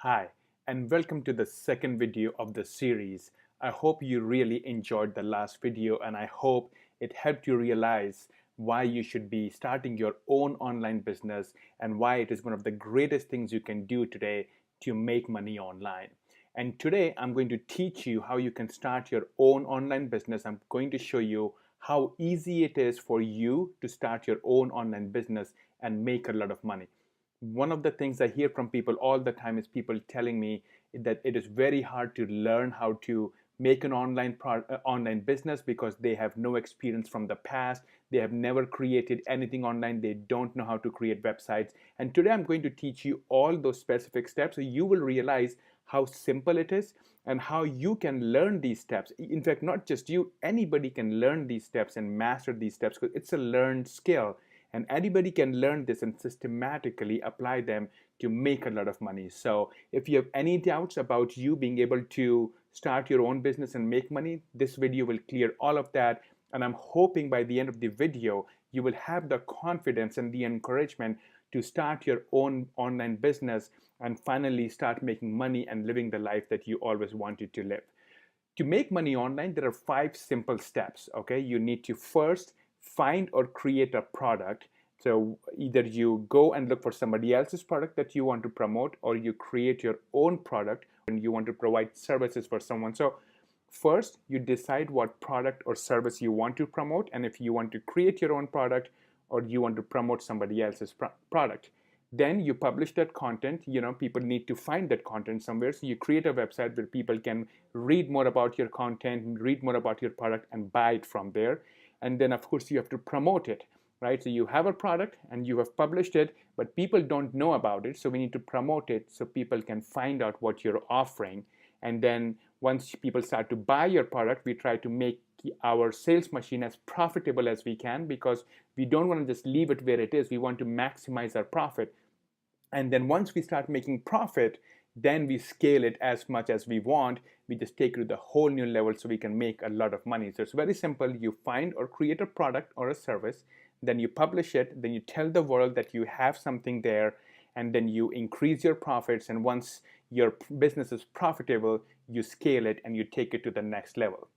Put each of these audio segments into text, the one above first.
Hi, and welcome to the second video of the series. I hope you really enjoyed the last video and I hope it helped you realize why you should be starting your own online business and why it is one of the greatest things you can do today to make money online. And today I'm going to teach you how you can start your own online business. I'm going to show you how easy it is for you to start your own online business and make a lot of money. One of the things I hear from people all the time is people telling me that it is very hard to learn how to make an online business because they have no experience from the past. They have never created anything online. They don't know how to create websites. And today I'm going to teach you all those specific steps so you will realize how simple it is and how you can learn these steps. In fact, not just you, anybody can learn these steps and master these steps because it's a learned skill. And anybody can learn this and systematically apply them to make a lot of money. So if you have any doubts about you being able to start your own business and make money, this video will clear all of that. And I'm hoping by the end of the video, you will have the confidence and the encouragement to start your own online business and finally start making money and living the life that you always wanted to live. To make money online, there are 5 simple steps. Okay, you need to first find or create a product. So either you go and look for somebody else's product that you want to promote, or you create your own product and you want to provide services for someone. So first, you decide what product or service you want to promote, and if you want to create your own product or you want to promote somebody else's product. Then you publish that content. People need to find that content somewhere, so you create a website where people can read more about your content, read more about your product, and buy it from there. And then of course you have to promote it, right? So you have a product and you have published it, but people don't know about it, so we need to promote it so people can find out what you're offering. And then once people start to buy your product, we try to make our sales machine as profitable as we can, because we don't want to just leave it where it is. We want to maximize our profit. And then once we start making profit, then we scale it as much as we want. We just take it to the whole new level so we can make a lot of money. So it's very simple. You find or create a product or a service, then you publish it, then you tell the world that you have something there, and then you increase your profits. And once your business is profitable, you scale it and you take it to the next level.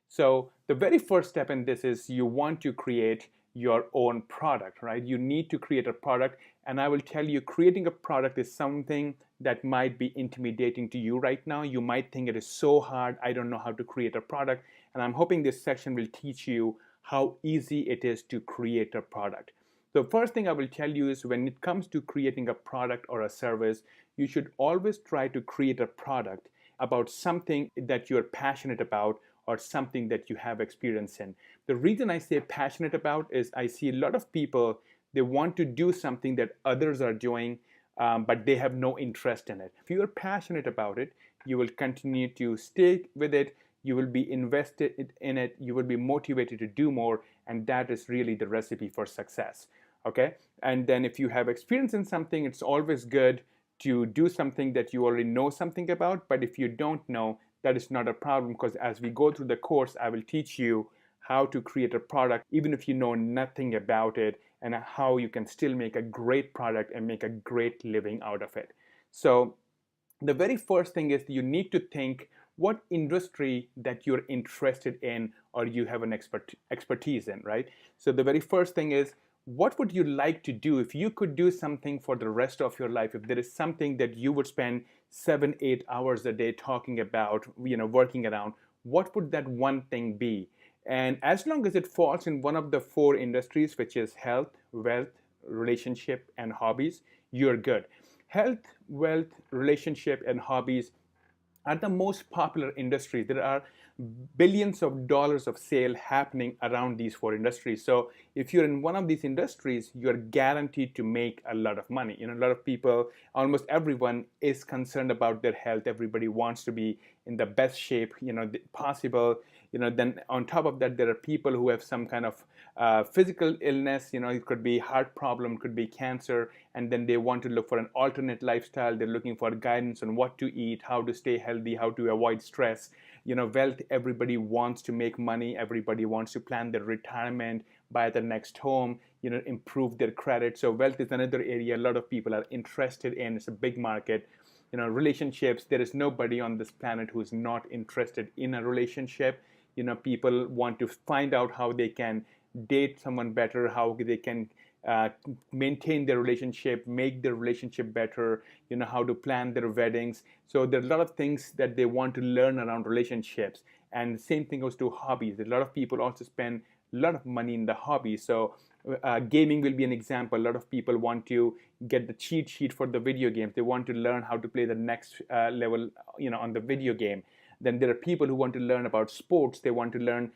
So the very first step in this is you want to create your own product, right? You need to create a product, and I will tell you, creating a product is something that might be intimidating to you right now. You might think it is so hard, I don't know how to create a product, and I'm hoping this section will teach you how easy it is to create a product. The first thing I will tell you is when it comes to creating a product or a service, you should always try to create a product about something that you're passionate about or something that you have experience in. The reason I say passionate about is I see a lot of people, they want to do something that others are doing, but they have no interest in it. If you are passionate about it, you will continue to stay with it, you will be invested in it, you will be motivated to do more, and that is really the recipe for success. Okay? And then if you have experience in something, it's always good to do something that you already know something about. But if you don't know, that is not a problem, because as we go through the course, I will teach you how to create a product even if you know nothing about it, and how you can still make a great product and make a great living out of it. So the very first thing is you need to think what industry that you're interested in or you have an expertise in, right? So the very first thing is, what would you like to do if you could do something for the rest of your life? If there is something that you would spend 7-8 hours a day talking about, working around, what would that one thing be? And as long as it falls in one of the 4 industries, which is health, wealth, relationship, and hobbies, you're good. Health, wealth, relationship, and hobbies are the most popular industries. There are billions of dollars of sale happening around these 4 industries. So if you're in one of these industries, you're guaranteed to make a lot of money. A lot of people, almost everyone is concerned about their health. Everybody wants to be in the best shape, possible. Then on top of that, there are people who have some kind of physical illness. It could be heart problem, it could be cancer, and then they want to look for an alternate lifestyle. They're looking for guidance on what to eat, how to stay healthy, how to avoid stress. Wealth, everybody wants to make money. Everybody wants to plan their retirement, buy the next home, improve their credit. So wealth is another area a lot of people are interested in. It's a big market. relationships. There is nobody on this planet who's not interested in a relationship. People want to find out how they can date someone better, how they can uh, maintain their relationship, make their relationship better, how to plan their weddings. So there are a lot of things that they want to learn around relationships. And the same thing goes to hobbies. A lot of people also spend a lot of money in the hobby. So gaming will be an example. A lot of people want to get the cheat sheet for the video games. They want to learn how to play the next level, on the video game. Then there are people who want to learn about sports. They want to learn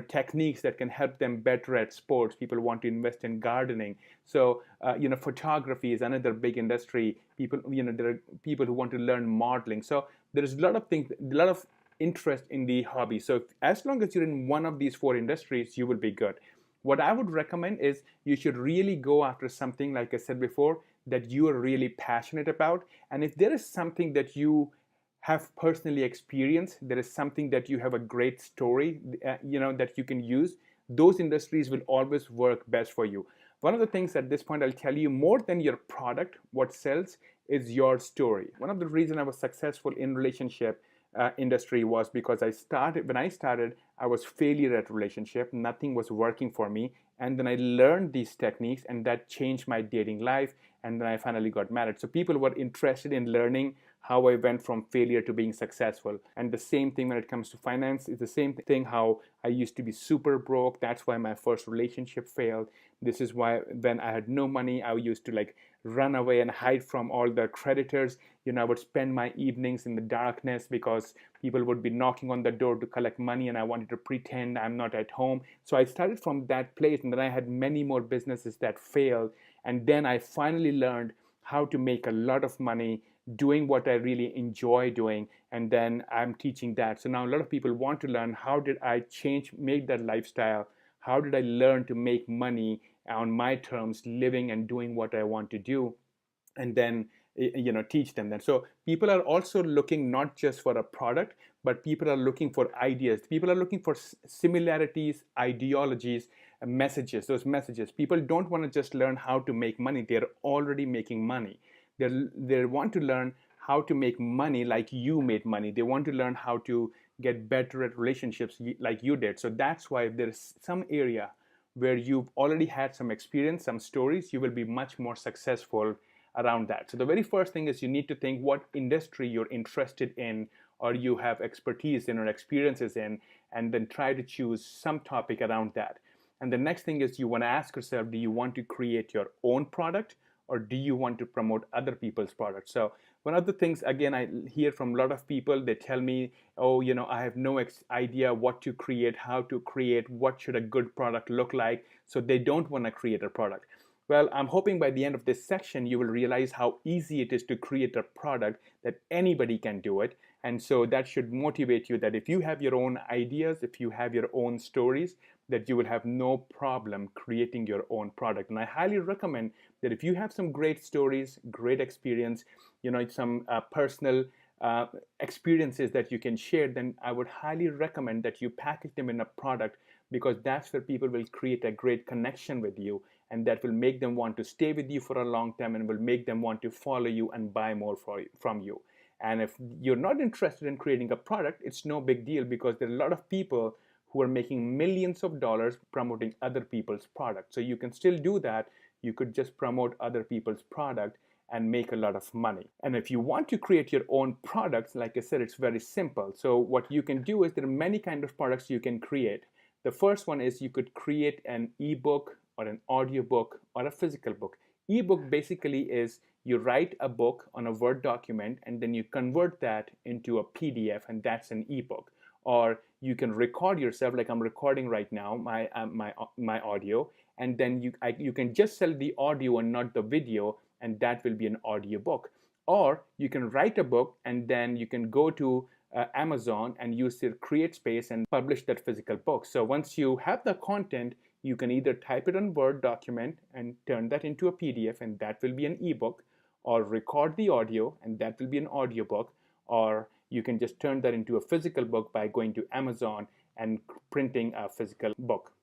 techniques that can help them better at sports. People want to invest in gardening. So photography is another big industry. People, there are people who want to learn modeling. So there is a lot of things, a lot of interest in the hobby. So as long as you're in one of these four industries, you will be good. What I would recommend is you should really go after something, like I said before, that you are really passionate about. And if there is something that you have personally experienced, there is something that you have a great story, that you can use, those industries will always work best for you. One of the things at this point I'll tell you, more than your product, what sells is your story. One of the reasons I was successful in relationship industry was because when I started, I was failure at relationship. Nothing was working for me. And then I learned these techniques, and that changed my dating life. And then I finally got married. So people were interested in learning how I went from failure to being successful. And the same thing when it comes to finance is the same thing, how I used to be super broke. That's why my first relationship failed. This is why when I had no money, I used to run away and hide from all the creditors. I would spend my evenings in the darkness because people would be knocking on the door to collect money, and I wanted to pretend I'm not at home. So I started from that place, and then I had many more businesses that failed. And then I finally learned how to make a lot of money doing what I really enjoy doing, and then I'm teaching that. So now a lot of people want to learn, how did I make that lifestyle? How did I learn to make money on my terms, living and doing what I want to do? And then teach them that. So people are also looking not just for a product, but people are looking for ideas. People are looking for similarities, ideologies, messages. Those messages, people don't want to just learn how to make money. They're already making money. They want to learn how to make money like you made money. They want to learn how to get better at relationships like you did. So that's why if there's some area where you've already had some experience, some stories, you will be much more successful around that. So the very first thing is you need to think what industry you're interested in, or you have expertise in or experiences in, and then try to choose some topic around that. And the next thing is you want to ask yourself, do you want to create your own product, or do you want to promote other people's products? So one of the things, again, I hear from a lot of people, they tell me, oh, I have no idea what to create, how to create, what should a good product look like. So they don't want to create a product. Well, I'm hoping by the end of this section, you will realize how easy it is to create a product, that anybody can do it. And so that should motivate you that if you have your own ideas, if you have your own stories, that you will have no problem creating your own product. And I highly recommend that if you have some great stories, great experience, some personal experiences that you can share, then I would highly recommend that you package them in a product, because that's where people will create a great connection with you, and that will make them want to stay with you for a long time, and will make them want to follow you and buy more from you. And if you're not interested in creating a product, it's no big deal, because there are a lot of people who are making millions of dollars promoting other people's products. So you can still do that. You could just promote other people's product and make a lot of money. And if you want to create your own products, like I said, it's very simple. So what you can do is there are many kinds of products you can create. The first one is you could create an ebook or an audiobook or a physical book. Ebook basically is you write a book on a Word document, and then you convert that into a PDF, and that's an ebook. Or you can record yourself, like I'm recording right now, my audio, and then you can just sell the audio and not the video, and that will be an audiobook. Or you can write a book, and then you can go to Amazon and use their CreateSpace and publish that physical book. So once you have the content, you can either type it on Word document and turn that into a PDF, and that will be an ebook, or record the audio, and that will be an audiobook, or you can just turn that into a physical book by going to Amazon and printing a physical book.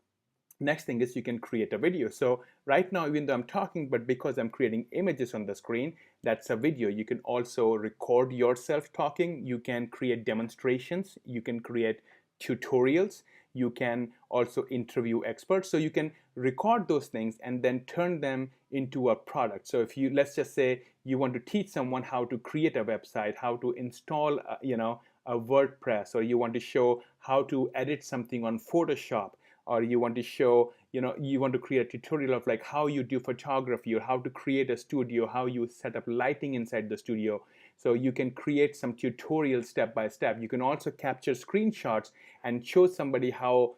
Next thing is you can create a video. So right now, even though I'm talking, but because I'm creating images on the screen, that's a video. You can also record yourself talking. You can create demonstrations. You can create tutorials. You can also interview experts. So you can record those things and then turn them into a product. So if you, let's just say you want to teach someone how to create a website, how to install, a WordPress, or you want to show how to edit something on Photoshop, or you want to show, you want to create a tutorial of like how you do photography or how to create a studio, how you set up lighting inside the studio. So you can create some tutorials step by step. You can also capture screenshots and show somebody how,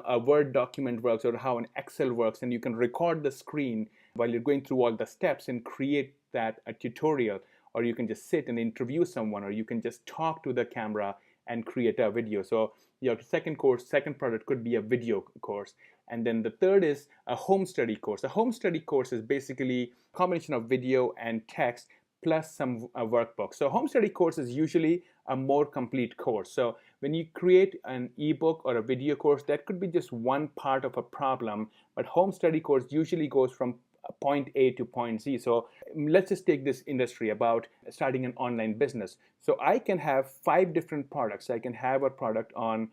a Word document works or how an Excel works, and you can record the screen while you're going through all the steps and create that a tutorial. Or you can just sit and interview someone, or you can just talk to the camera and create a video. So your second product could be a video course. And then the third is a home study course. A home study course is basically a combination of video and text plus some workbook. So home study course is usually a more complete course. So when you create an ebook or a video course, that could be just one part of a problem, but home study course usually goes from point A to point Z. So let's just take this industry about starting an online business. So I can have 5 different products. I can have a product on,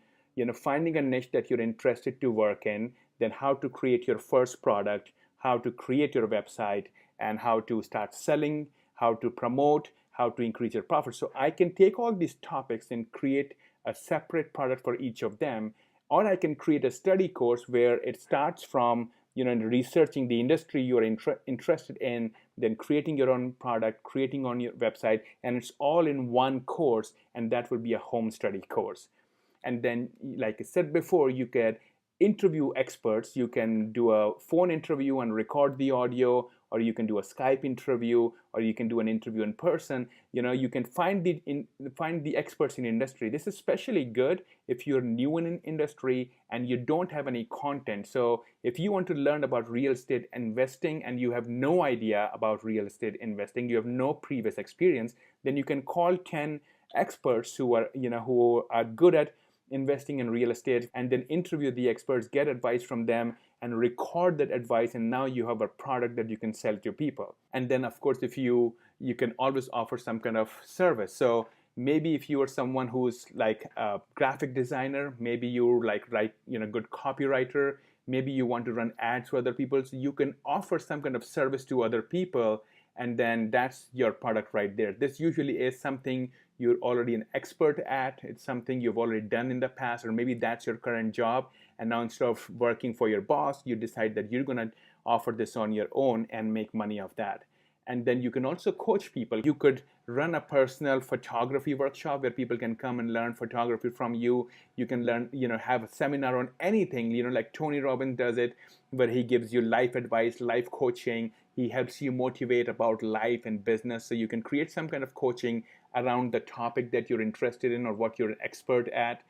finding a niche that you're interested to work in, then how to create your first product, how to create your website, and how to start selling, how to promote, how to increase your profit. So I can take all these topics and create a separate product for each of them, or I can create a study course where it starts from, researching the industry you're interested in, then creating your own product, creating on your website, and it's all in one course, and that will be a home study course. And then, like I said before, you can interview experts. You can do a phone interview and record the audio, or you can do a Skype interview, or you can do an interview in person. You can find the experts in industry. This is especially good if you're new in an industry and you don't have any content. So if you want to learn about real estate investing and you have no idea about real estate investing, you have no previous experience, then you can call 10 experts who are good at investing in real estate, and then interview the experts, get advice from them, and record that advice, and now you have a product that you can sell to people. And then of course, if you can always offer some kind of service. So maybe if you are someone who's like a graphic designer, maybe you're like good copywriter, maybe you want to run ads for other people, so you can offer some kind of service to other people, and then that's your product right there. This usually is something you're already an expert at. It's something you've already done in the past, or maybe that's your current job, and now instead of working for your boss, you decide that you're going to offer this on your own and make money off that. And then you can also coach people. You could run a personal photography workshop where people can come and learn photography from you. You can learn, have a seminar on anything, like Tony Robbins does it, where he gives you life advice, life coaching. He helps you motivate about life and business. So you can create some kind of coaching around the topic that you're interested in or what you're an expert at.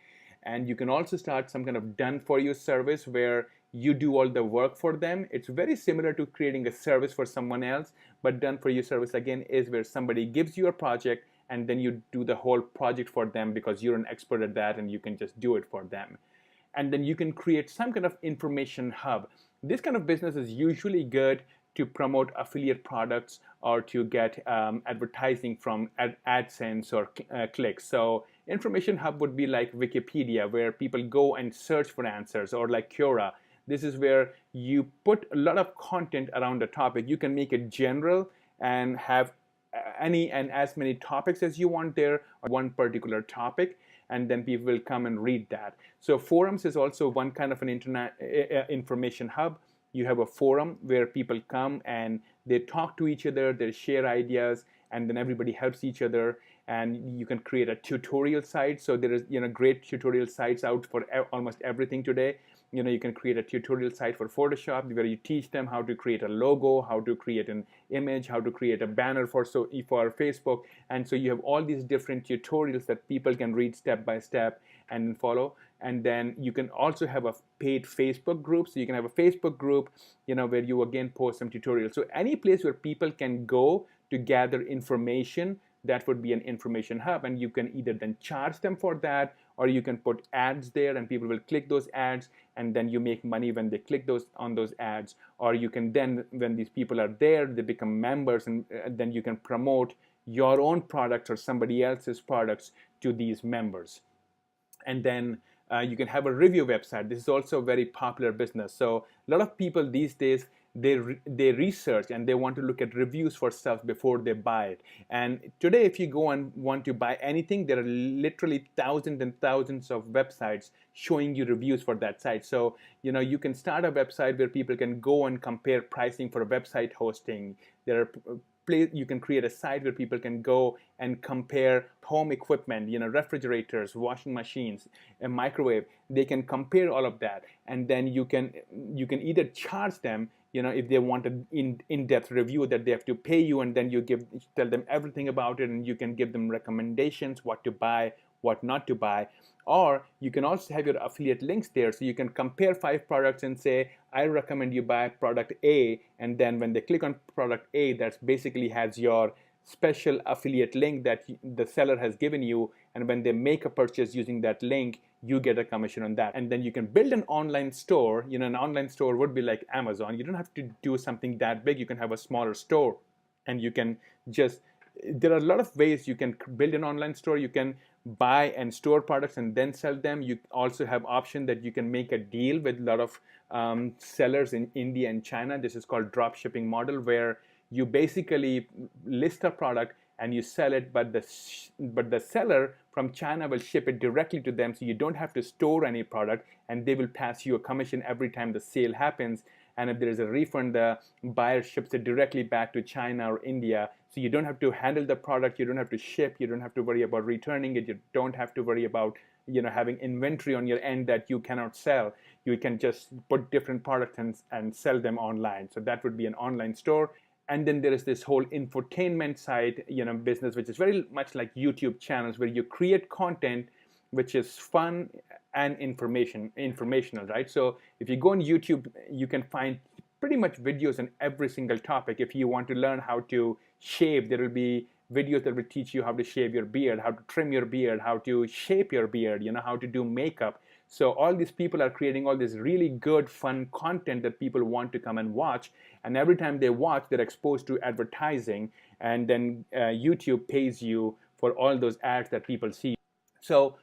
And you can also start some kind of done for you service where you do all the work for them. It's very similar to creating a service for someone else, but done for you service again is where somebody gives you a project and then you do the whole project for them because you're an expert at that and you can just do it for them. And then you can create some kind of information hub. This kind of business is usually good to promote affiliate products or to get advertising from AdSense or clicks. So information hub would be like Wikipedia, where people go and search for answers, or like Quora. This is where you put a lot of content around the topic. You can make it general and have any and as many topics as you want there on one particular topic, and then people will come and read that. So forums is also one kind of an internet information hub. You have a forum where people come and they talk to each other, they share ideas, and then everybody helps each other. And you can create a tutorial site. So there is great tutorial sites out for almost everything today. You can create a tutorial site for Photoshop where you teach them how to create a logo, how to create an image, how to create a banner for Facebook. And so you have all these different tutorials that people can read step by step and follow. And then you can also have a paid Facebook group. So you can have a Facebook group, where you again post some tutorials. So any place where people can go to gather information, that would be an information hub, and you can either then charge them for that, or you can put ads there and people will click those ads, and then you make money when they click those ads. Or you can then, when these people are there, they become members, and then you can promote your own products or somebody else's products to these members. And then you can have a review website. This is also a very popular business. So a lot of people these days, they research and they want to look at reviews for stuff before they buy it. And today, if you go and want to buy anything, there are literally thousands and thousands of websites showing you reviews for that site. So you can start a website where people can go and compare pricing for website hosting. There are you can create a site where people can go and compare home equipment, refrigerators, washing machines, a microwave. They can compare all of that, and then you can either charge them, if they want an in-depth review, that they have to pay you, and then you tell them everything about it, and you can give them recommendations, what to buy, what not to buy. Or you can also have your affiliate links there, so you can compare 5 products and say, I recommend you buy product A, and then when they click on product A, that basically has your special affiliate link that the seller has given you, and when they make a purchase using that link, you get a commission on that. And then you can build an online store. An online store would be like Amazon. You don't have to do something that big. You can have a smaller store, and you can there are a lot of ways you can build an online store. You can buy and store products and then sell them. You also have option that you can make a deal with a lot of sellers in India and China. This is called drop shipping model, where you basically list a product and you sell it, but the seller from China will ship it directly to them, so you don't have to store any product, and they will pass you a commission every time the sale happens. And if there is a refund, the buyer ships it directly back to China or India. So you don't have to handle the product, you don't have to ship, you don't have to worry about returning it, you don't have to worry about having inventory on your end that you cannot sell. You can just put different products and sell them online. So that would be an online store. And then there is this whole infotainment side, business, which is very much like YouTube channels, where you create content which is fun and informational, right? So if you go on YouTube, you can find pretty much videos on every single topic. If you want to learn how to shave, there will be videos that will teach you how to shave your beard, how to trim your beard, how to shape your beard, how to do makeup. So all these people are creating all this really good, fun content that people want to come and watch. And every time they watch, they're exposed to advertising. And then YouTube pays you for all those ads that people see. So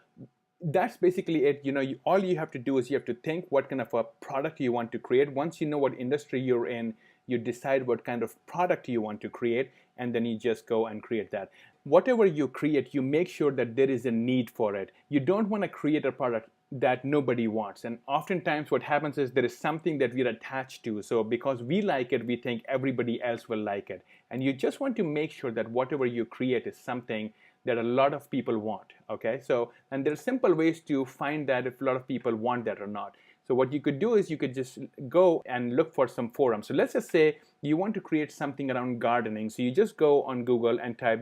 that's basically it. All you have to do is you have to think what kind of a product you want to create. Once you know what industry you're in, you decide what kind of product you want to create, and then you just go and create that. Whatever you create, you make sure that there is a need for it. You don't want to create a product that nobody wants. And oftentimes what happens is there is something that we're attached to. So because we like it, we think everybody else will like it. And you just want to make sure that whatever you create is something that a lot of people want, okay? So, and there are simple ways to find that if a lot of people want that or not. So what you could do is you could just go and look for some forums. So let's just say you want to create something around gardening. So you just go on Google and type,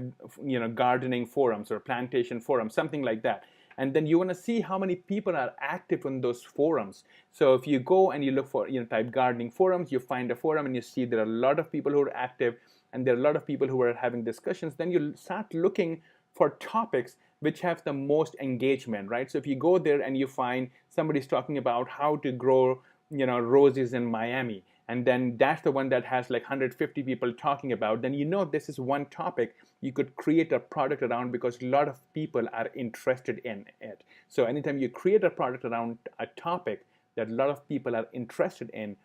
gardening forums or plantation forums, something like that. And then you want to see how many people are active on those forums. So if you go and you look for, type gardening forums, you find a forum and you see there are a lot of people who are active and there are a lot of people who are having discussions. Then you'll start looking for topics which have the most engagement, right? So if you go there and you find somebody's talking about how to grow, roses in Miami, and then that's the one that has like 150 people talking about, then this is one topic you could create a product around because a lot of people are interested in it. So anytime you create a product around a topic that a lot of people are interested in,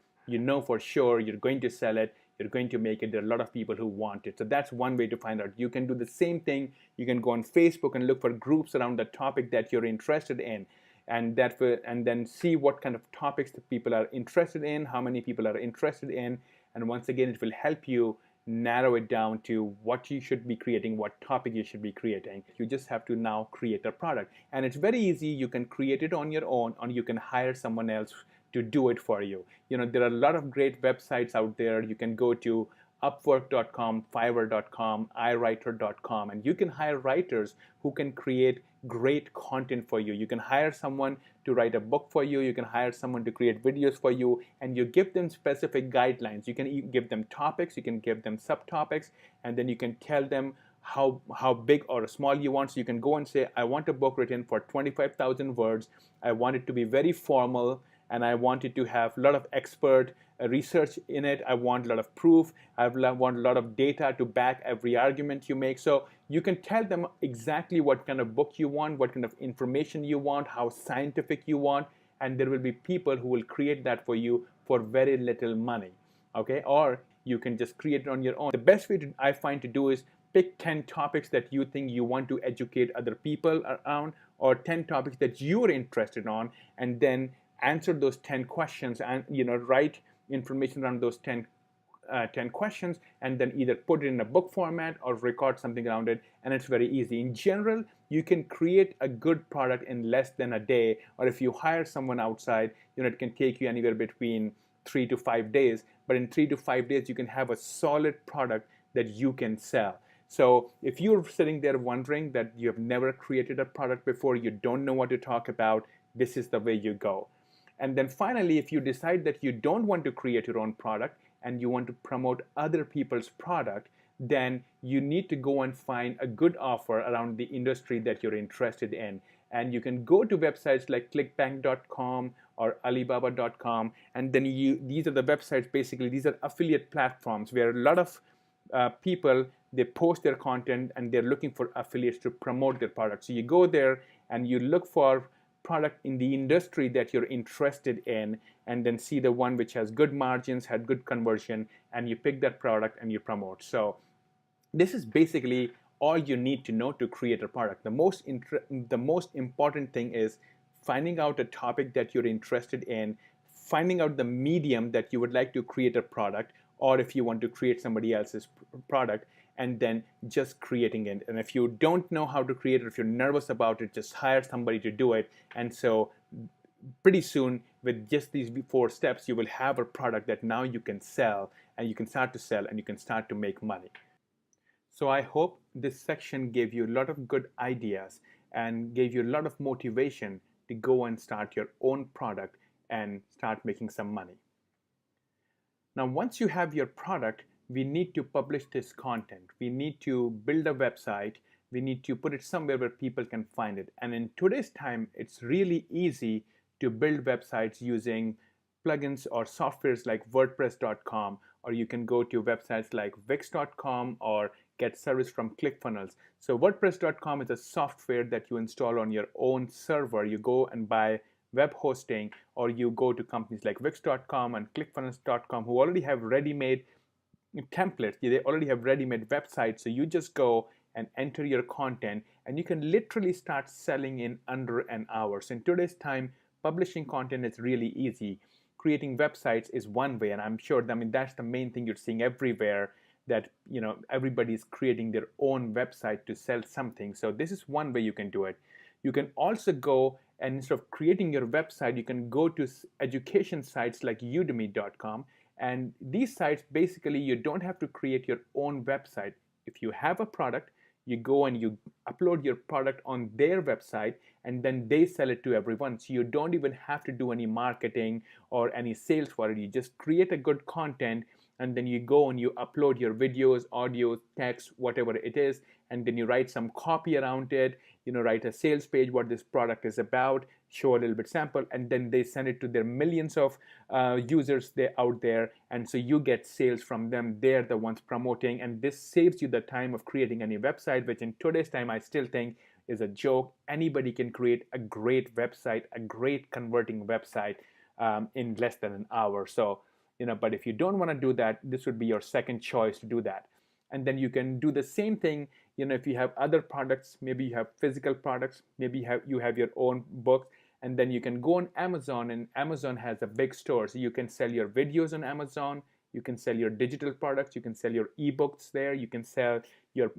for sure you're going to sell it, you're going to make it. There are a lot of people who want it. So that's one way to find out. You can do the same thing. You can go on Facebook and look for groups around the topic that you're interested in, and then see what kind of topics the people are interested in, how many people are interested in, and once again, it will help you narrow it down to what you should be creating, what topic you should be creating. You just have to now create a product, and it's very easy. You can create it on your own, or you can hire someone else to do it for you. There are a lot of great websites out there. You can go to Upwork.com, Fiverr.com, iWriter.com, and you can hire writers who can create great content for you. You can hire someone to write a book for you. You can hire someone to create videos for you, and you give them specific guidelines. You can give them topics, you can give them subtopics, and then you can tell them how big or small you want. So you can go and say, I want a book written for 25,000 words. I want it to be very formal, and I want it to have a lot of expert research in it. I want a lot of proof. I want a lot of data to back every argument you make. So you can tell them exactly what kind of book you want, what kind of information you want, how scientific you want, and there will be people who will create that for you for very little money. Okay, or you can just create it on your own. The best way I find to do is pick 10 topics that you think you want to educate other people around, or 10 topics that you're interested on, and then answer those 10 questions, and write information around those 10 questions, and then either put it in a book format or record something around it. And it's very easy. In general, you can create a good product in less than a day, or if you hire someone outside, it can take you anywhere between 3 to 5 days. But in 3 to 5 days, you can have a solid product that you can sell. So if you're sitting there wondering that you have never created a product before, you don't know what to talk about, this is the way you go. And then finally, if you decide that you don't want to create your own product and you want to promote other people's product, then you need to go and find a good offer around the industry that you're interested in. And you can go to websites like clickbank.com or alibaba.com, and then these are the websites. Basically, these are affiliate platforms where a lot of people, they post their content and they're looking for affiliates to promote their product. So you go there and you look for product in the industry that you're interested in, and then see the one which has good margins, had good conversion, and you pick that product and you promote. So this is basically all you need to know to create a product. The most important thing is finding out a topic that you're interested in, finding out the medium that you would like to create a product, or if you want to create somebody else's product, and then just creating it. And if you don't know how to create it, if you're nervous about it, just hire somebody to do it. And so pretty soon, with just these 4 steps, you will have a product that now you can sell, and you can start to sell, and you can start to make money. So I hope this section gave you a lot of good ideas and gave you a lot of motivation to go and start your own product and start making some money. Now, once you have your product, we need to publish this content. We need to build a website. We need to put it somewhere where people can find it. And in today's time, it's really easy to build websites using plugins or softwares like WordPress.com, or you can go to websites like Wix.com or get service from ClickFunnels. So WordPress.com is a software that you install on your own server. You go and buy web hosting, or you go to companies like Wix.com and ClickFunnels.com who already have ready-made templates. They already have ready-made websites. So you just go and enter your content, and you can literally start selling in under an hour. So in today's time, publishing content is really easy. Creating websites is one way, and I'm sure, that's the main thing you're seeing everywhere, that everybody's creating their own website to sell something. So this is one way you can do it. You can also go and, instead of creating your website, you can go to education sites like udemy.com. And these sites, basically, you don't have to create your own website. If you have a product, you go and you upload your product on their website, and then they sell it to everyone. So you don't even have to do any marketing or any sales for it. You just create a good content, and then you go and you upload your videos, audio, text, whatever it is, and then you write some copy around it, write a sales page, what this product is about, show a little bit sample, and then they send it to their millions of users out there, and so you get sales from them. They're the ones promoting, and this saves you the time of creating any website, which in today's time I still think is a joke. Anybody can create a great website, a great converting website in less than an hour. So, but if you don't want to do that, this would be your second choice to do that. And then you can do the same thing, if you have other products, maybe you have physical products, maybe you have your own books, and then you can go on Amazon, and Amazon has a big store. So you can sell your videos on Amazon, you can sell your digital products, you can sell your ebooks there, you can sell your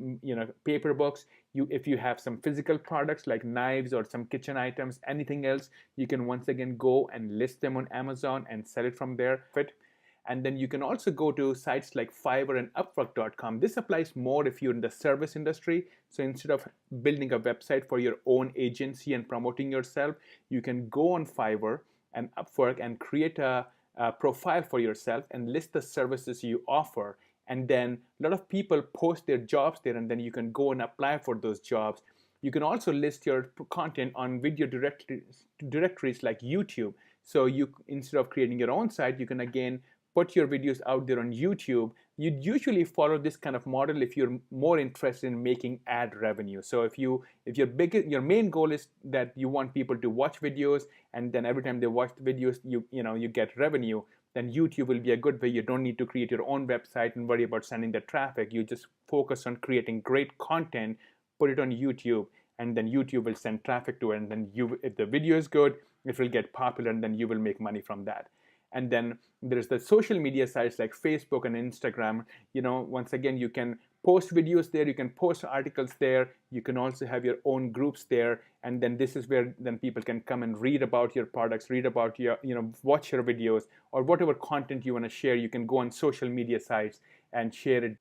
paper books. If you have some physical products like knives or some kitchen items, anything else, you can once again go and list them on Amazon and sell it from there. And then you can also go to sites like Fiverr and Upwork.com. This applies more if you're in the service industry. So instead of building a website for your own agency and promoting yourself, you can go on Fiverr and Upwork and create a profile for yourself and list the services you offer. and then a lot of people post their jobs there, and then you can go and apply for those jobs. You can also list your content on video directories like YouTube. So you, instead of creating your own site, you can again put your videos out there on YouTube. You'd usually follow this kind of model if you're more interested in making ad revenue. So if your main goal is that you want people to watch videos, and then every time they watch the videos, you get revenue, then YouTube will be a good way. You don't need to create your own website and worry about sending the traffic. You just focus on creating great content, put it on YouTube, and then YouTube will send traffic to it. And then if the video is good, it will get popular, and then you will make money from that. And then there's the social media sites like Facebook and Instagram. Once again, you can post videos there, you can post articles there, you can also have your own groups there, and then this is where then people can come and read about your products, read about your, watch your videos, or whatever content you want to share. You can go on social media sites and share it.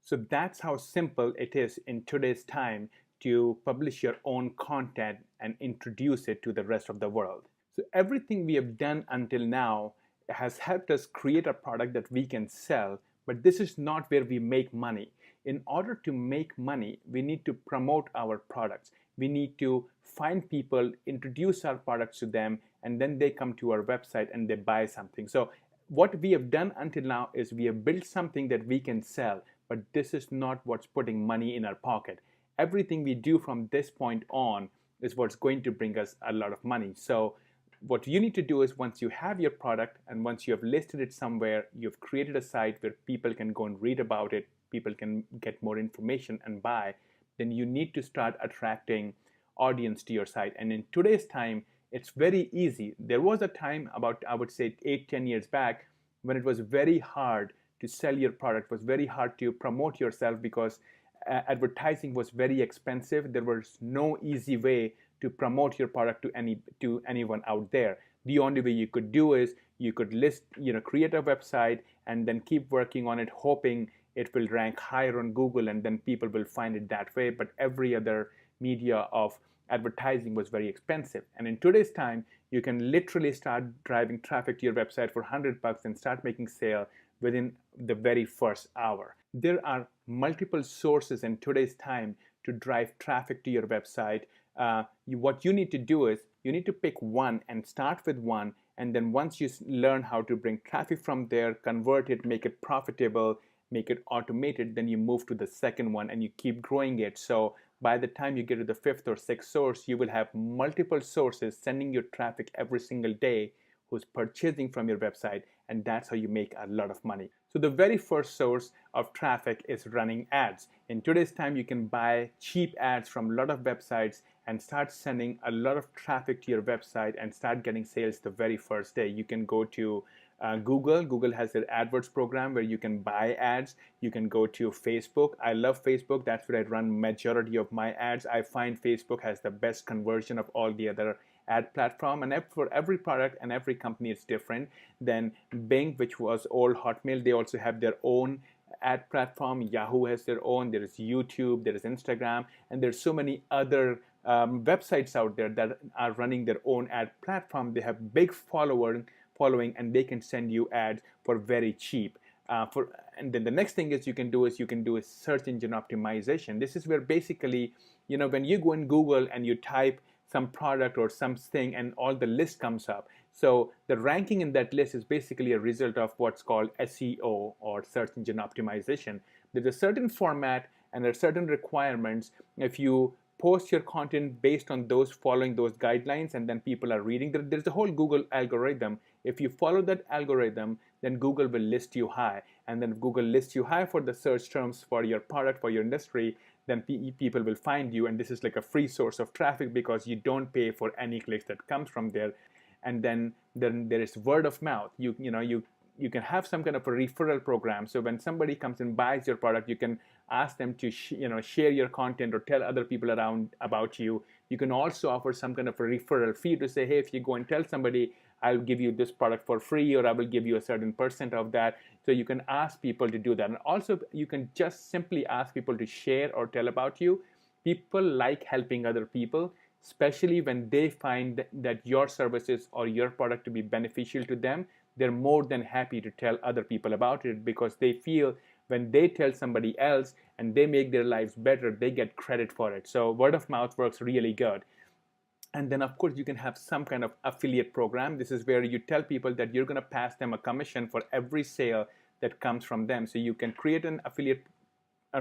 So that's how simple it is in today's time to publish your own content and introduce it to the rest of the world. So everything we have done until now has helped us create a product that we can sell, but this is not where we make money. In order to make money, we need to promote our products. We need to find people, introduce our products to them, and then they come to our website and they buy something. So what we have done until now is we have built something that we can sell, but this is not what's putting money in our pocket. Everything we do from this point on is what's going to bring us a lot of money. So what you need to do is, once you have your product and once you have listed it somewhere, you've created a site where people can go and read about it, people can get more information and buy, then you need to start attracting audience to your site. And in today's time, it's very easy. There was a time about, I would say 8-10 years back, when it was very hard to sell your product, was very hard to promote yourself, because advertising was very expensive. There was no easy way to promote your product to anyone out there. The only way you could do is you could create a website and then keep working on it, hoping it will rank higher on Google, and then people will find it that way. But every other media of advertising was very expensive. And in today's time, you can literally start driving traffic to your website for $100 and start making sale within the very first hour. There are multiple sources in today's time to drive traffic to your website. What you need to do is you need to pick one and start with one, and then once you learn how to bring traffic from there, convert it, make it profitable, make it automated, then you move to the second one and you keep growing it. So by the time you get to the fifth or sixth source, you will have multiple sources sending you traffic every single day who's purchasing from your website, and that's how you make a lot of money. So the very first source of traffic is running ads. In today's time, you can buy cheap ads from a lot of websites and start sending a lot of traffic to your website and start getting sales the very first day. You can go to Google. Google has their AdWords program where you can buy ads. You can go to Facebook. I love Facebook. That's where I run majority of my ads. I find Facebook has the best conversion of all the other ad platform, and for every product and every company it's different. Then Bing, which was old Hotmail, they also have their own ad platform. Yahoo has their own. There is YouTube, there is Instagram, and there's so many other websites out there that are running their own ad platform. They have big following, and they can send you ads for very cheap. And then the next thing is you can do a search engine optimization. This is where basically, when you go in Google and you type some product or something and all the list comes up. So the ranking in that list is basically a result of what's called SEO, or search engine optimization. There's a certain format and there are certain requirements. If you post your content based on following those guidelines, and then people are reading, there's a whole Google algorithm. If you follow that algorithm, then Google will list you high. And then if Google lists you high for the search terms for your product, for your industry, then people will find you, and this is like a free source of traffic because you don't pay for any clicks that comes from there. And then there is word of mouth. You can have some kind of a referral program. So when somebody comes and buys your product, you can ask them to share your content or tell other people around about you. You can also offer some kind of a referral fee to say, hey, if you go and tell somebody, I'll give you this product for free, or I will give you a certain percent of that. So you can ask people to do that. And also you can just simply ask people to share or tell about you. People like helping other people, especially when they find that your services or your product to be beneficial to them. they're more than happy to tell other people about it, because they feel when they tell somebody else and they make their lives better, they get credit for it. So word of mouth works really good. And then, of course, you can have some kind of affiliate program. This is where you tell people that you're going to pass them a commission for every sale that comes from them. So you can create an affiliate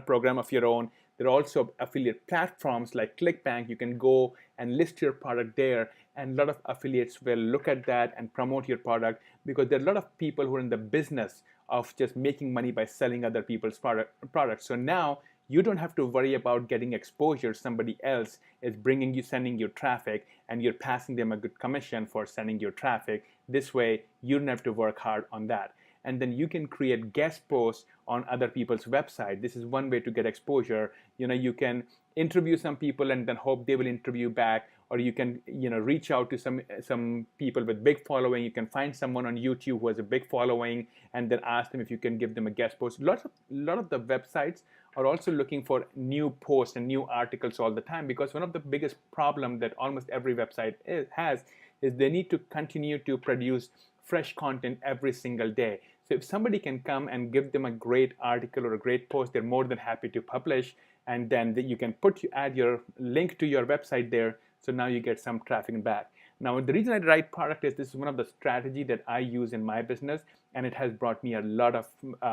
program of your own. There are also affiliate platforms like ClickBank. You can go and list your product there, and a lot of affiliates will look at that and promote your product, because there are a lot of people who are in the business of just making money by selling other people's products. So now you don't have to worry about getting exposure. Somebody else is sending you traffic, and you're passing them a good commission for sending your traffic. This way, you don't have to work hard on that. And then you can create guest posts on other people's website. This is one way to get exposure. You can interview some people and then hope they will interview back, or you can reach out to some people with big following. You can find someone on YouTube who has a big following and then ask them if you can give them a guest post. A lot of the websites are also looking for new posts and new articles all the time, because one of the biggest problem that almost every website has is they need to continue to produce fresh content every single day. So if somebody can come and give them a great article or a great post, they're more than happy to publish, and then you can add your link to your website there, so now you get some traffic back. Now, the reason I write product is this is one of the strategy that I use in my business, and it has brought me a lot of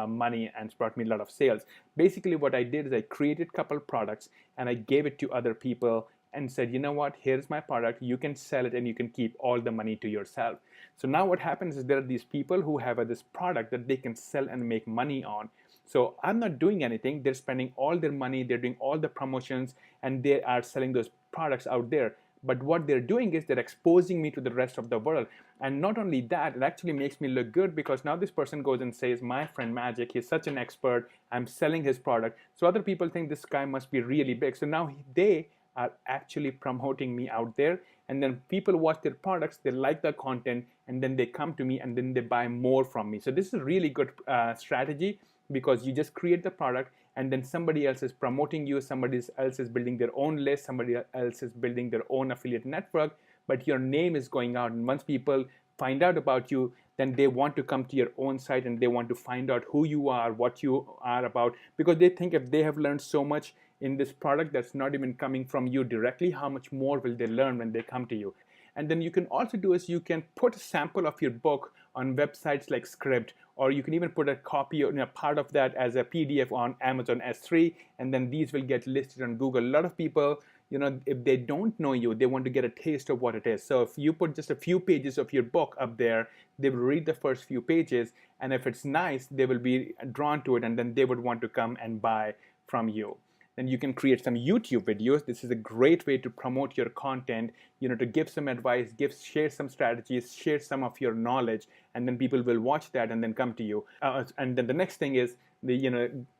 money and it's brought me a lot of sales. Basically, what I did is I created a couple products and I gave it to other people and said, you know what, here's my product, you can sell it and you can keep all the money to yourself. So now what happens is there are these people who have this product that they can sell and make money on. So I'm not doing anything. They're spending all their money, they're doing all the promotions, and they are selling those products out there. But what they're doing is they're exposing me to the rest of the world. And not only that, it actually makes me look good, because now this person goes and says, my friend Magic, he's such an expert, I'm selling his product. So other people think this guy must be really big. So now they are actually promoting me out there, and then people watch their products, they like the content, and then they come to me and then they buy more from me. So this is a really good strategy, because you just create the product and then somebody else is promoting you, somebody else is building their own list, somebody else is building their own affiliate network, but your name is going out, and once people find out about you, then they want to come to your own site and they want to find out who you are, what you are about, because they think if they have learned so much in this product that's not even coming from you directly, how much more will they learn when they come to you? And then you can also do is you can put a sample of your book on websites like Scribd, or you can even put a copy or part of that as a PDF on Amazon S3, and then these will get listed on Google. A lot of people, if they don't know you, they want to get a taste of what it is. So if you put just a few pages of your book up there, they will read the first few pages, and if it's nice, they will be drawn to it, and then they would want to come and buy from you. Then you can create some YouTube videos. This is a great way to promote your content, to give some advice, share some strategies, share some of your knowledge, and then people will watch that and then come to you. And then the next thing is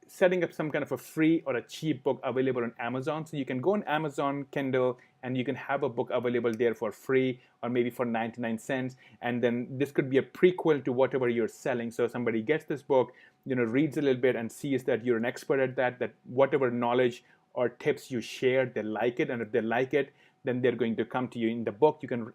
setting up some kind of a free or a cheap book available on Amazon. So you can go on Amazon Kindle and you can have a book available there for free or maybe for 99 cents. And then this could be a prequel to whatever you're selling. So somebody gets this book, reads a little bit and sees that you're an expert at that whatever knowledge or tips you share, they like it. And if they like it, then they're going to come to you. In the book, you can,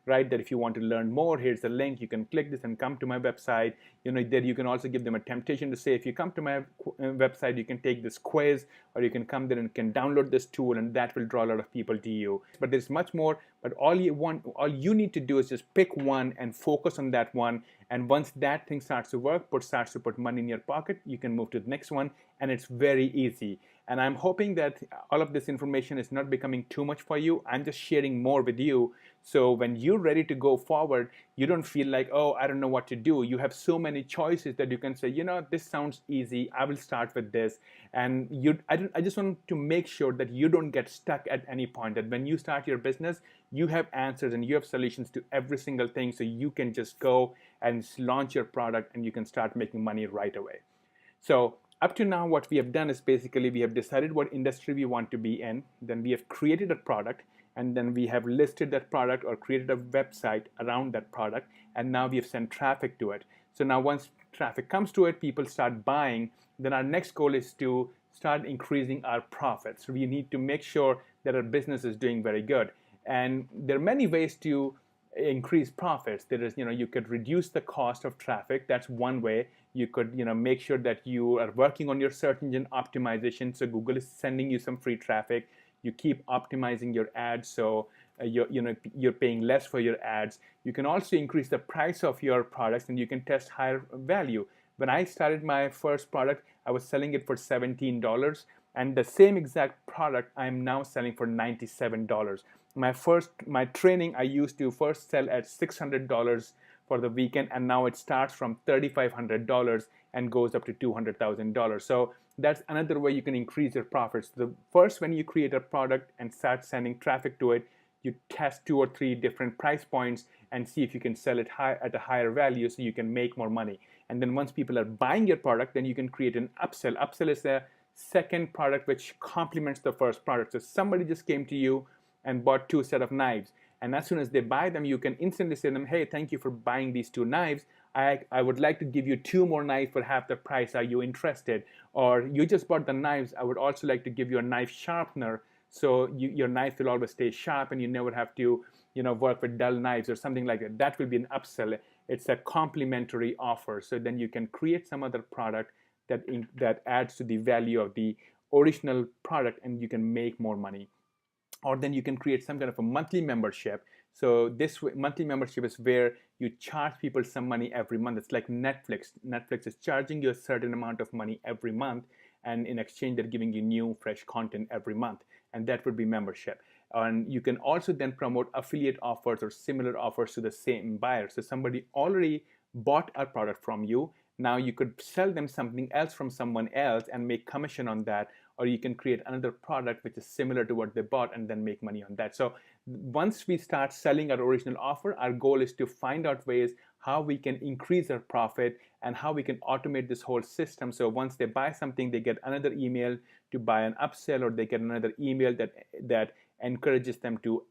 write that if you want to learn more, here's the link, you can click this and come to my website. There you can also give them a temptation to say, if you come to my website, you can take this quiz, or you can come there and can download this tool, and that will draw a lot of people to you. But there's much more, but all you need to do is just pick one and focus on that one. And once that thing starts to work, starts to put money in your pocket, you can move to the next one, and it's very easy. And I'm hoping that all of this information is not becoming too much for you. I'm just sharing more with you. So when you're ready to go forward, you don't feel like, oh, I don't know what to do. You have so many choices that you can say, this sounds easy. I will start with this. And I just want to make sure that you don't get stuck at any point, that when you start your business, you have answers and you have solutions to every single thing. So you can just go and launch your product and you can start making money right away. So up to now, what we have done is basically we have decided what industry we want to be in. Then we have created a product, and then we have listed that product or created a website around that product, and now we have sent traffic to it. So now once traffic comes to it, people start buying, then our next goal is to start increasing our profits. We need to make sure that our business is doing very good. And there are many ways to increase profits. There is, you could reduce the cost of traffic. That's one way. You could, make sure that you are working on your search engine optimization. So Google is sending you some free traffic. You keep optimizing your ads, so you're paying less for your ads. You can also increase the price of your products, and you can test higher value. When I started my first product, I was selling it for $17, and the same exact product I am now selling for $97. My training, I used to first sell at $600 for the weekend, and now it starts from $3,500 and goes up to $200,000. So that's another way you can increase your profits. The first, when you create a product and start sending traffic to it, you test 2 or 3 different price points and see if you can sell it at a higher value so you can make more money. And then once people are buying your product, then you can create an upsell. Upsell is a second product which complements the first product. So somebody just came to you and bought 2 set of knives, and as soon as they buy them, you can instantly say to them, hey, thank you for buying these 2 knives. I would like to give you 2 more knives for half the price. Are you interested? Or you just bought the knives. I would also like to give you a knife sharpener, so your knife will always stay sharp and you never have to work with dull knives or something like that. That will be an upsell. It's a complimentary offer. So then you can create some other product that adds to the value of the original product, and you can make more money. Or then you can create some kind of a monthly membership. So this monthly membership is where you charge people some money every month. It's like Netflix. Netflix is charging you a certain amount of money every month, and in exchange they're giving you new fresh content every month, and that would be membership. And you can also then promote affiliate offers or similar offers to the same buyer. So somebody already bought a product from you. Now you could sell them something else from someone else and make commission on that, or you can create another product which is similar to what they bought and then make money on that. So once we start selling our original offer, our goal is to find out ways how we can increase our profit and how we can automate this whole system. So once they buy something, they get another email to buy an upsell, or they get another email that encourages them to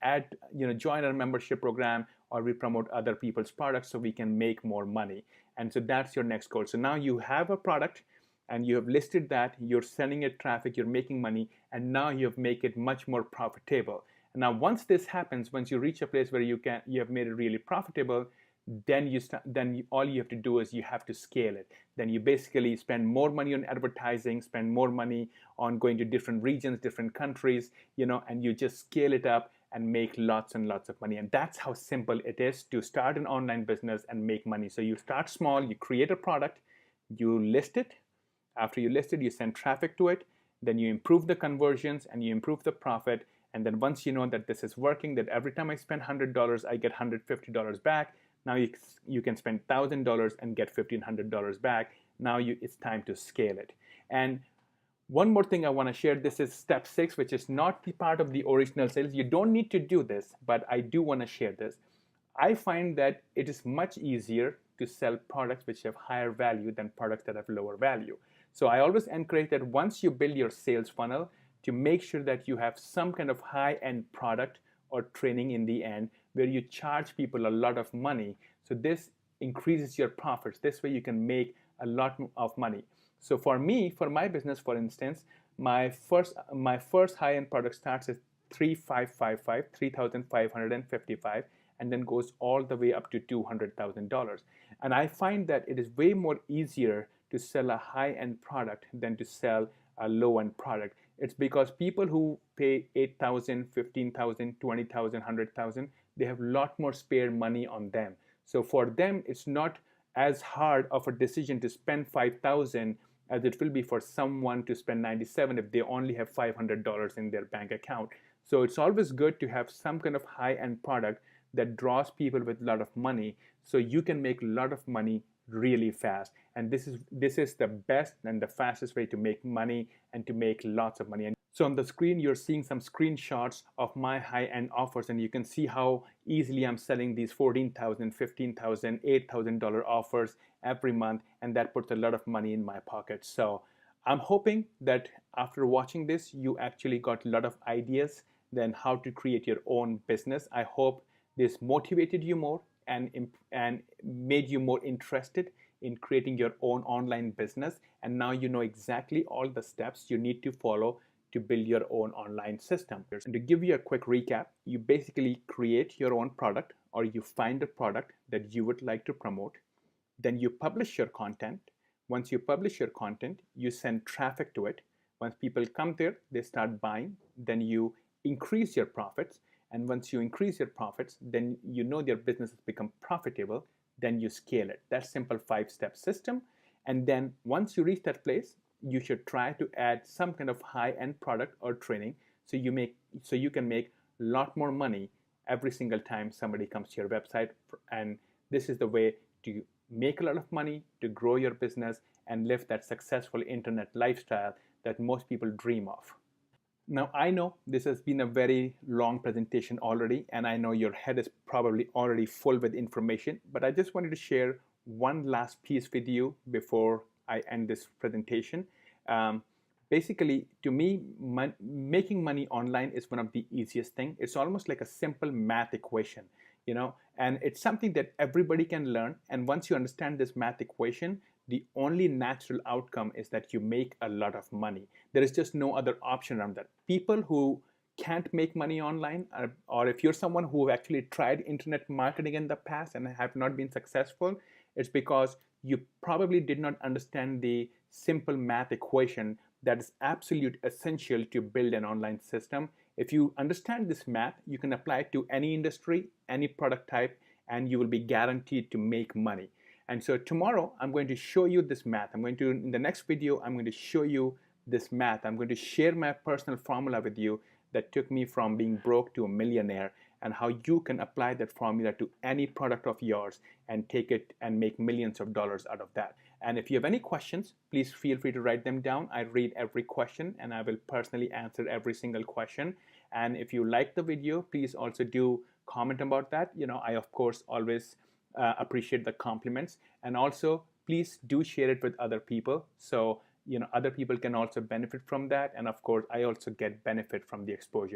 join our membership program, or we promote other people's products so we can make more money. And so that's your next goal. So now you have a product and you have listed that, you're sending it traffic, you're making money, and now you have made it much more profitable. And now once this happens, once you reach a place where you have made it really profitable, then all you have to do is you have to scale it. Then you basically spend more money on advertising, spend more money on going to different regions, different countries, and you just scale it up and make lots and lots of money. And that's how simple it is to start an online business and make money. So you start small, you create a product, you list it. After you list it, you send traffic to it, then you improve the conversions and you improve the profit. And then once you know that this is working, that every time I spend $100, I get $150 back. Now you can spend $1,000 and get $1,500 back. Now it's time to scale it. And one more thing I want to share, this is step 6, which is not the part of the original sales. You don't need to do this, but I do want to share this. I find that it is much easier to sell products which have higher value than products that have lower value. So I always encourage that once you build your sales funnel, to make sure that you have some kind of high-end product or training in the end where you charge people a lot of money. So this increases your profits. This way you can make a lot of money. So for me, for my business, for instance, my first high-end product starts at $3,555, and then goes all the way up to $200,000. And I find that it is way more easier to sell a high-end product than to sell a low-end product. It's because people who pay $8,000, $15,000, $20,000, $100,000, they have a lot more spare money on them. So for them, it's not as hard of a decision to spend $5,000 as it will be for someone to spend $97 if they only have $500 in their bank account. So it's always good to have some kind of high-end product that draws people with a lot of money, so you can make a lot of money really fast. And this is the best and the fastest way to make money and to make lots of money. And so on the screen, you're seeing some screenshots of my high-end offers, and you can see how easily I'm selling these $14,000, $15,000, $8,000 offers every month, and that puts a lot of money in my pocket. So I'm hoping that after watching this, you actually got a lot of ideas then how to create your own business. I hope this motivated you more and made you more interested in creating your own online business. And now you know exactly all the steps you need to follow to build your own online system. And to give you a quick recap, you basically create your own product, or you find a product that you would like to promote. Then you publish your content. Once you publish your content, you send traffic to it. Once people come there, they start buying. Then you increase your profits. And once you increase your profits, then you know your business has become profitable. Then you scale it. That simple 5-step system. And then once you reach that place, you should try to add some kind of high-end product or training so you can make a lot more money every single time somebody comes to your website. And this is the way to make a lot of money, to grow your business, and live that successful internet lifestyle that most people dream of. Now, I know this has been a very long presentation already, and I know your head is probably already full with information, but I just wanted to share one last piece with you before I end this presentation. Basically, to me, making money online is one of the easiest things. It's almost like a simple math equation, and it's something that everybody can learn. And once you understand this math equation, the only natural outcome is that you make a lot of money. There is just no other option around that. People who can't make money online, or if you're someone who actually tried internet marketing in the past and have not been successful, it's because you probably did not understand the simple math equation that is absolute essential to build an online system. If you understand this math, you can apply it to any industry, any product type, and you will be guaranteed to make money. And so tomorrow, I'm going to show you this math. In the next video, I'm going to show you this math. I'm going to share my personal formula with you that took me from being broke to a millionaire, and how you can apply that formula to any product of yours and take it and make millions of dollars out of that. And if you have any questions, please feel free to write them down. I read every question and I will personally answer every single question. And if you like the video, please also do comment about that. I, of course, always appreciate the compliments. And also, please do share it with other people, so other people can also benefit from that. And of course, I also get benefit from the exposure.